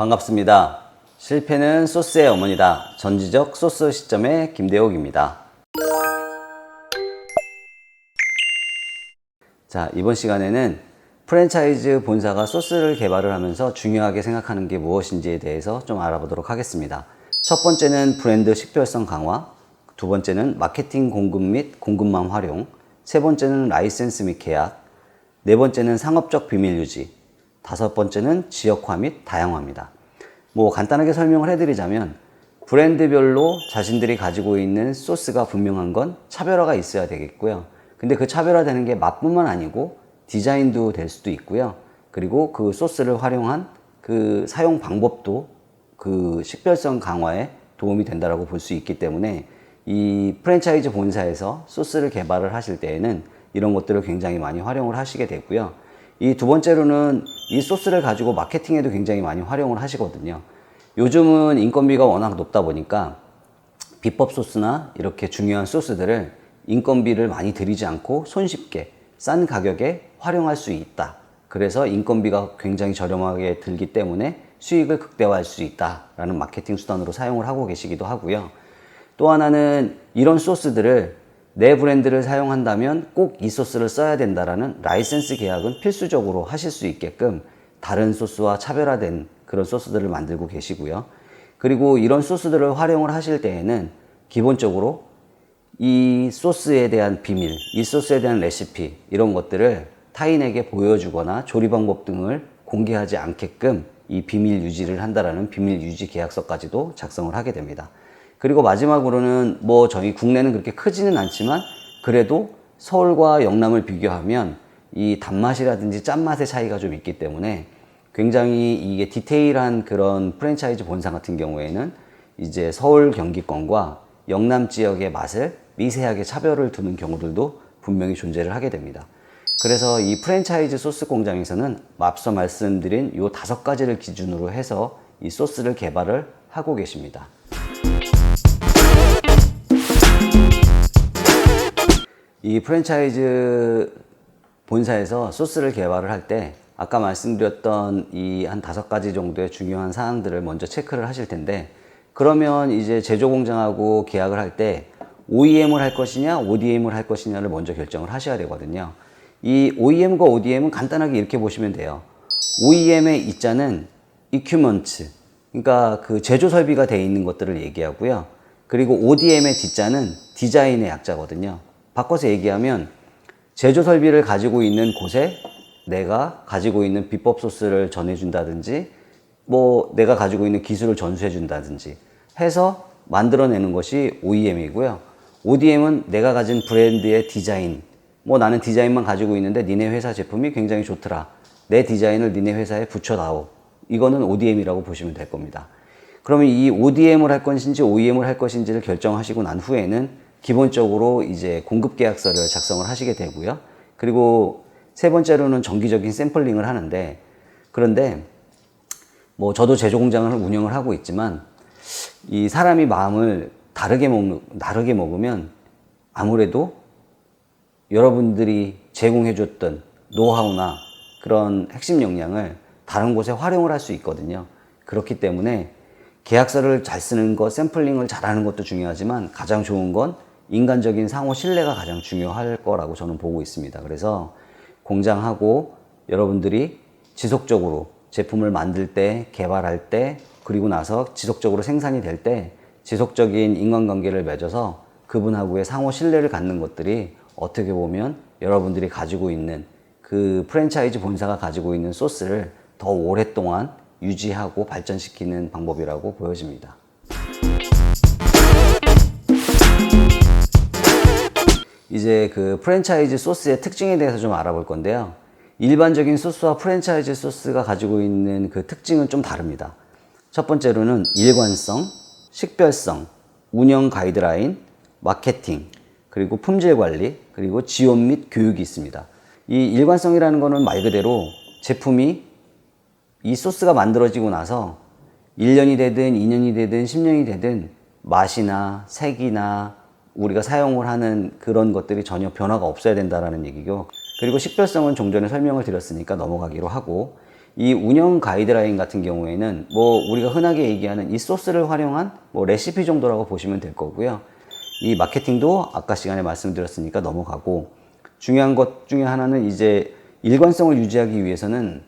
반갑습니다. 실패는 소스의 어머니다. 전지적 소스 시점의 김대옥입니다. 자, 이번 시간에는 프랜차이즈 본사가 소스를 개발을 하면서 중요하게 생각하는 게 무엇인지에 대해서 좀 알아보도록 하겠습니다. 첫 번째는 브랜드 식별성 강화, 두 번째는 마케팅 공급 및 공급망 활용, 세 번째는 라이센스 및 계약, 네 번째는 상업적 비밀 유지, 다섯 번째는 지역화 및 다양화입니다. 간단하게 설명을 해드리자면 브랜드별로 자신들이 가지고 있는 소스가 분명한 건 차별화가 있어야 되겠고요. 근데 그 차별화되는 게 맛뿐만 아니고 디자인도 될 수도 있고요. 그리고 그 소스를 활용한 그 사용 방법도 그 식별성 강화에 도움이 된다고 볼 수 있기 때문에 이 프랜차이즈 본사에서 소스를 개발을 하실 때에는 이런 것들을 굉장히 많이 활용을 하시게 되고요. 이 두 번째로는 이 소스를 가지고 마케팅에도 굉장히 많이 활용을 하시거든요. 요즘은 인건비가 워낙 높다 보니까 비법 소스나 이렇게 중요한 소스들을 인건비를 많이 들이지 않고 손쉽게 싼 가격에 활용할 수 있다. 그래서 인건비가 굉장히 저렴하게 들기 때문에 수익을 극대화할 수 있다라는 마케팅 수단으로 사용을 하고 계시기도 하고요. 또 하나는 이런 소스들을 내 브랜드를 사용한다면 꼭 이 소스를 써야 된다라는 라이센스 계약은 필수적으로 하실 수 있게끔 다른 소스와 차별화된 그런 소스들을 만들고 계시고요. 그리고 이런 소스들을 활용을 하실 때에는 기본적으로 이 소스에 대한 비밀, 이 소스에 대한 레시피 이런 것들을 타인에게 보여주거나 조리 방법 등을 공개하지 않게끔 이 비밀 유지를 한다라는 비밀 유지 계약서까지도 작성을 하게 됩니다. 그리고 마지막으로는 저희 국내는 그렇게 크지는 않지만 그래도 서울과 영남을 비교하면 이 단맛이라든지 짠맛의 차이가 좀 있기 때문에 굉장히 이게 디테일한 그런 프랜차이즈 본사 같은 경우에는 이제 서울 경기권과 영남 지역의 맛을 미세하게 차별을 두는 경우들도 분명히 존재를 하게 됩니다. 그래서 이 프랜차이즈 소스 공장에서는 앞서 말씀드린 이 5가지를 기준으로 해서 이 소스를 개발을 하고 계십니다. 이 프랜차이즈 본사에서 소스를 개발을 할 때 아까 말씀드렸던 이 한 5가지 정도의 중요한 사항들을 먼저 체크를 하실 텐데, 그러면 이제 제조 공장하고 계약을 할 때 OEM을 할 것이냐 ODM을 할 것이냐를 먼저 결정을 하셔야 되거든요. 이 OEM과 ODM은 간단하게 이렇게 보시면 돼요. OEM의 이자는 equipment, 그러니까 그 제조 설비가 되어 있는 것들을 얘기하고요. 그리고 ODM의 D자는 디자인의 약자거든요. 바꿔서 얘기하면 제조 설비를 가지고 있는 곳에 내가 가지고 있는 비법 소스를 전해준다든지 내가 가지고 있는 기술을 전수해준다든지 해서 만들어내는 것이 OEM이고요. ODM은 내가 가진 브랜드의 디자인, 나는 디자인만 가지고 있는데 니네 회사 제품이 굉장히 좋더라, 내 디자인을 니네 회사에 붙여다오, 이거는 ODM이라고 보시면 될 겁니다. 그러면 이 ODM을 할 것인지 OEM을 할 것인지를 결정하시고 난 후에는 기본적으로 이제 공급 계약서를 작성을 하시게 되고요. 그리고 세 번째로는 정기적인 샘플링을 하는데, 그런데 저도 제조 공장을 운영을 하고 있지만 이 사람이 마음을 다르게 먹으면 아무래도 여러분들이 제공해 줬던 노하우나 그런 핵심 역량을 다른 곳에 활용을 할 수 있거든요. 그렇기 때문에 계약서를 잘 쓰는 것, 샘플링을 잘하는 것도 중요하지만 가장 좋은 건 인간적인 상호 신뢰가 가장 중요할 거라고 저는 보고 있습니다. 그래서 공장하고 여러분들이 지속적으로 제품을 만들 때, 개발할 때, 그리고 나서 지속적으로 생산이 될 때 지속적인 인간관계를 맺어서 그분하고의 상호 신뢰를 갖는 것들이 어떻게 보면 여러분들이 가지고 있는 그 프랜차이즈 본사가 가지고 있는 소스를 더 오랫동안 유지하고 발전시키는 방법이라고 보여집니다. 이제 그 프랜차이즈 소스의 특징에 대해서 좀 알아볼 건데요. 일반적인 소스와 프랜차이즈 소스가 가지고 있는 그 특징은 좀 다릅니다. 첫 번째로는 일관성, 식별성, 운영 가이드라인, 마케팅, 그리고 품질 관리, 그리고 지원 및 교육이 있습니다. 이 일관성이라는 거는 말 그대로 제품이 이 소스가 만들어지고 나서 1년이 되든 2년이 되든 10년이 되든 맛이나 색이나 우리가 사용을 하는 그런 것들이 전혀 변화가 없어야 된다는 얘기고, 그리고 식별성은 좀 전에 설명을 드렸으니까 넘어가기로 하고, 이 운영 가이드라인 같은 경우에는 뭐 우리가 흔하게 얘기하는 이 소스를 활용한 뭐 레시피 정도라고 보시면 될 거고요. 이 마케팅도 아까 시간에 말씀드렸으니까 넘어가고, 중요한 것 중에 하나는 이제 일관성을 유지하기 위해서는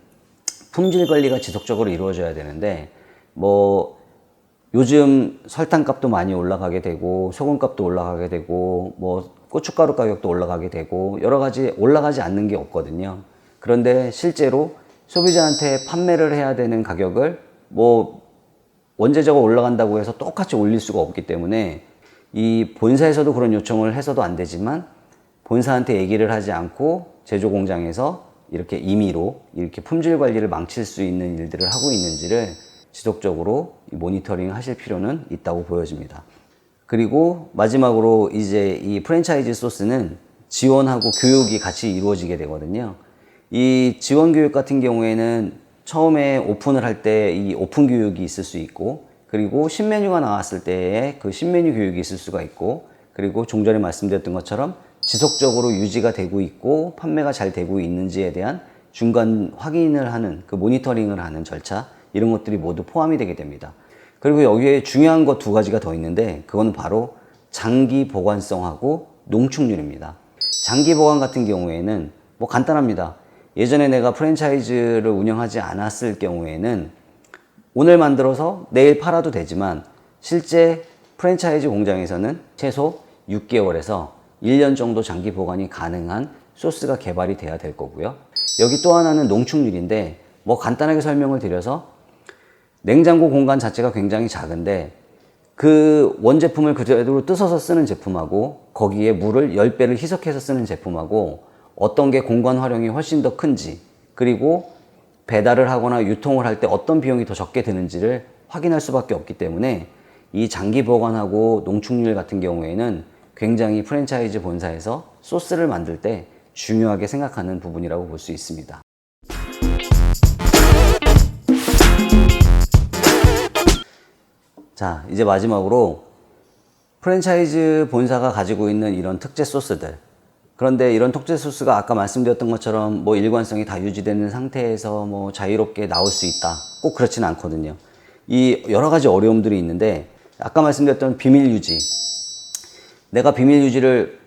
품질 관리가 지속적으로 이루어져야 되는데, 뭐 요즘 설탕 값도 많이 올라가게 되고 소금 값도 올라가게 되고 뭐 고춧가루 가격도 올라가게 되고 여러 가지 올라가지 않는 게 없거든요. 그런데 실제로 소비자한테 판매를 해야 되는 가격을 뭐 원재료가 올라간다고 해서 똑같이 올릴 수가 없기 때문에, 이 본사에서도 그런 요청을 해서도 안 되지만 본사한테 얘기를 하지 않고 제조 공장에서 이렇게 임의로 이렇게 품질 관리를 망칠 수 있는 일들을 하고 있는지를 지속적으로 모니터링 하실 필요는 있다고 보여집니다. 그리고 마지막으로 이제 이 프랜차이즈 소스는 지원하고 교육이 같이 이루어지게 되거든요. 이 지원 교육 같은 경우에는 처음에 오픈을 할 때 이 오픈 교육이 있을 수 있고, 그리고 신메뉴가 나왔을 때에 그 신메뉴 교육이 있을 수가 있고, 그리고 좀 전에 말씀드렸던 것처럼 지속적으로 유지가 되고 있고 판매가 잘 되고 있는지에 대한 중간 확인을 하는, 그 모니터링을 하는 절차, 이런 것들이 모두 포함이 되게 됩니다. 그리고 여기에 중요한 것 두 가지가 더 있는데, 그건 바로 장기 보관성하고 농축률입니다. 장기 보관 같은 경우에는 뭐 간단합니다. 예전에 내가 프랜차이즈를 운영하지 않았을 경우에는 오늘 만들어서 내일 팔아도 되지만, 실제 프랜차이즈 공장에서는 최소 6개월에서 1년 정도 장기 보관이 가능한 소스가 개발이 돼야 될 거고요. 여기 또 하나는 농축률인데, 뭐 간단하게 설명을 드려서 냉장고 공간 자체가 굉장히 작은데 그 원제품을 그대로 뜯어서 쓰는 제품하고 거기에 물을 10배를 희석해서 쓰는 제품하고 어떤 게 공간 활용이 훨씬 더 큰지, 그리고 배달을 하거나 유통을 할 때 어떤 비용이 더 적게 드는지를 확인할 수밖에 없기 때문에, 이 장기 보관하고 농축률 같은 경우에는 굉장히 프랜차이즈 본사에서 소스를 만들 때 중요하게 생각하는 부분이라고 볼 수 있습니다. 자, 이제 마지막으로 프랜차이즈 본사가 가지고 있는 이런 특제 소스들, 그런데 이런 특제 소스가 아까 말씀드렸던 것처럼 뭐 일관성이 다 유지되는 상태에서 뭐 자유롭게 나올 수 있다, 꼭 그렇지는 않거든요. 이 여러 가지 어려움들이 있는데, 아까 말씀드렸던 비밀 유지, 내가 비밀 유지를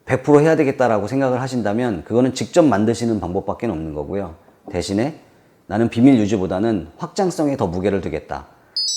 100% 해야 되겠다라고 생각을 하신다면 그거는 직접 만드시는 방법밖에 없는 거고요. 대신에 나는 비밀 유지보다는 확장성에 더 무게를 두겠다.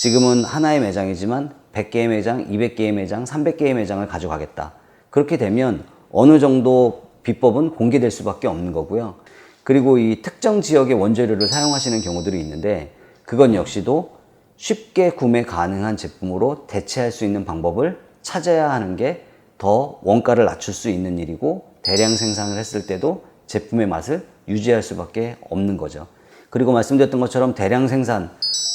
지금은 하나의 매장이지만 100개의 매장, 200개의 매장, 300개의 매장을 가져가겠다. 그렇게 되면 어느 정도 비법은 공개될 수밖에 없는 거고요. 그리고 이 특정 지역의 원재료를 사용하시는 경우들이 있는데, 그건 역시도 쉽게 구매 가능한 제품으로 대체할 수 있는 방법을 찾아야 하는 게 더 원가를 낮출 수 있는 일이고, 대량 생산을 했을 때도 제품의 맛을 유지할 수밖에 없는 거죠. 그리고 말씀드렸던 것처럼 대량 생산,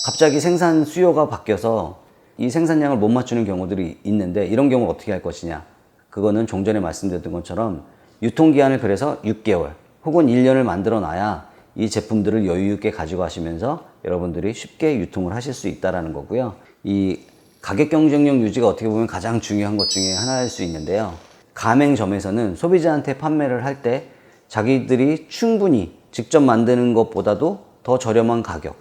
갑자기 생산 수요가 바뀌어서 이 생산량을 못 맞추는 경우들이 있는데, 이런 경우 어떻게 할 것이냐, 그거는 종전에 말씀드렸던 것처럼 유통기한을 그래서 6개월 혹은 1년을 만들어 놔야 이 제품들을 여유 있게 가지고 가시면서 여러분들이 쉽게 유통을 하실 수 있다는 거고요. 이 가격 경쟁력 유지가 어떻게 보면 가장 중요한 것 중에 하나일 수 있는데요. 가맹점에서는 소비자한테 판매를 할 때 자기들이 충분히 직접 만드는 것보다도 더 저렴한 가격,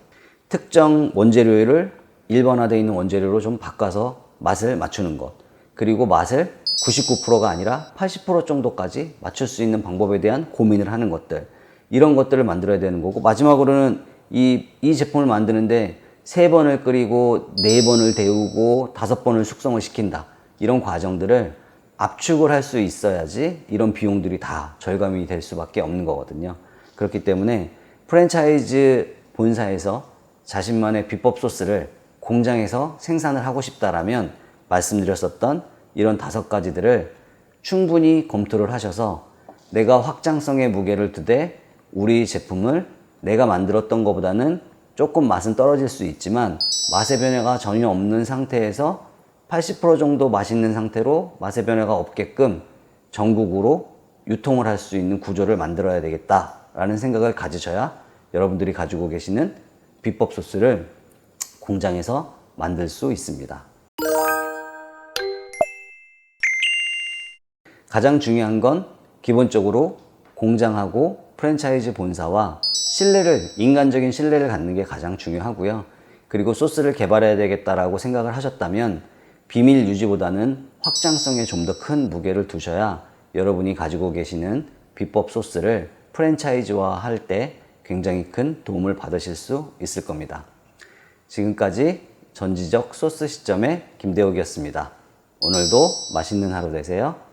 특정 원재료를 일반화되어 있는 원재료로 좀 바꿔서 맛을 맞추는 것, 그리고 맛을 99%가 아니라 80% 정도까지 맞출 수 있는 방법에 대한 고민을 하는 것들, 이런 것들을 만들어야 되는 거고, 마지막으로는 이 제품을 만드는데 3번을 끓이고 4번을 데우고 5번을 숙성을 시킨다, 이런 과정들을 압축을 할 수 있어야지 이런 비용들이 다 절감이 될 수밖에 없는 거거든요. 그렇기 때문에 프랜차이즈 본사에서 자신만의 비법 소스를 공장에서 생산을 하고 싶다라면 말씀드렸었던 이런 5가지들을 충분히 검토를 하셔서 내가 확장성의 무게를 두되 우리 제품을 내가 만들었던 것보다는 조금 맛은 떨어질 수 있지만 맛의 변화가 전혀 없는 상태에서 80% 정도 맛있는 상태로 맛의 변화가 없게끔 전국으로 유통을 할 수 있는 구조를 만들어야 되겠다라는 생각을 가지셔야 여러분들이 가지고 계시는 비법 소스를 공장에서 만들 수 있습니다. 가장 중요한 건 기본적으로 공장하고 프랜차이즈 본사와 인간적인 신뢰를 갖는 게 가장 중요하고요. 그리고 소스를 개발해야 되겠다라고 생각을 하셨다면 비밀 유지보다는 확장성에 좀 더 큰 무게를 두셔야 여러분이 가지고 계시는 비법 소스를 프랜차이즈화 할 때 굉장히 큰 도움을 받으실 수 있을 겁니다. 지금까지 전지적 소스 시점의 김대욱이었습니다. 오늘도 맛있는 하루 되세요.